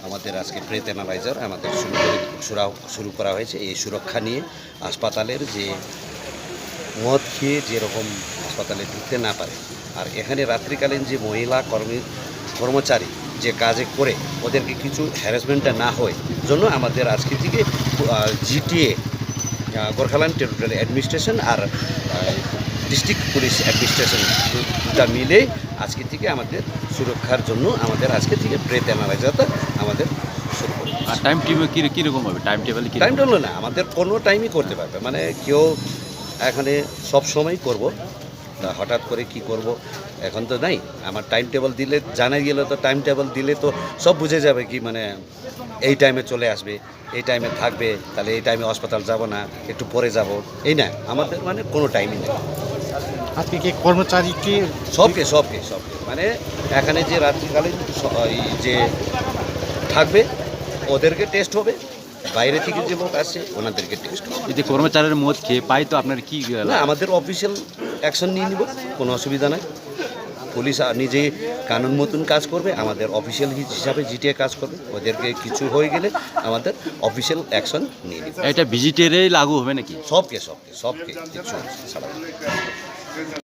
আমাদের আজকে breadth analyser আমাদের শুরু করা হয়েছে। এই সুরক্ষা নিয়ে হাসপাতালের যে মদ খেয়ে যেরকম হাসপাতালে ঢুকতে না পারে, আর এখানে রাত্রিকালীন যে মহিলা কর্মচারী যে কাজে করে ওদেরকে কিছু হ্যারাসমেন্টটা না হয় জন্য আমাদের আজকে থেকে জিটিএ গোর্খাল্যান্ড টেরিটোরিয়াল অ্যাডমিনিস্ট্রেশন আর ডিস্ট্রিক্ট পুলিশ অ্যাডমিনিস্ট্রেশন দুটা মিলে আজকে থেকে আমাদের সুরক্ষার জন্য আমাদের আজকে থেকে ব্রেথ অ্যানালাইজারটা আমাদের শুরু করব। আর টাইম টেবিল কীরকম হবে? টাইম টেবিল না, আমাদের কোনো টাইমই করতে পারবে, মানে কেউ এখানে সব সময় করব, তা হঠাৎ করে কি করব এখন তো নাই। আমার টাইম টেবিল দিলে জানা গেল, তো টাইম টেবিল দিলে তো সব বুঝে যাবে কি মানে এই টাইমে চলে আসবে, এই টাইমে থাকবে, তাহলে এই টাইমে হাসপাতাল যাব না, একটু পরে যাব, এই না আমাদের মানে কোনো টাইমই নেই। আজকে কি কর্মচারীকে সবকে মানে এখানে যে রাত্রিকালীন যে থাকবে ওদেরকে টেস্ট হবে, বাইরে থেকে যে লোক আসছে ওনাদেরকে টেস্ট হবে। যদি কর্মচারীর মদ খেয়ে পাই তো আপনার কি না, আমাদের অফিসিয়াল অ্যাকশন নিয়ে নিব, কোনো অসুবিধা নাই। পুলিশ নিজে কানুন মতন কাজ করবে, আমাদের অফিসিয়াল হিসাবে জিটিএ কাজ করবে। ওদেরকে কিছু হয়ে গেলে আমাদের অফিসিয়াল অ্যাকশন নিয়ে নিব। এটা ভিজিটেরই লাগু হবে নাকি? সবকে কিছু ছাড়া।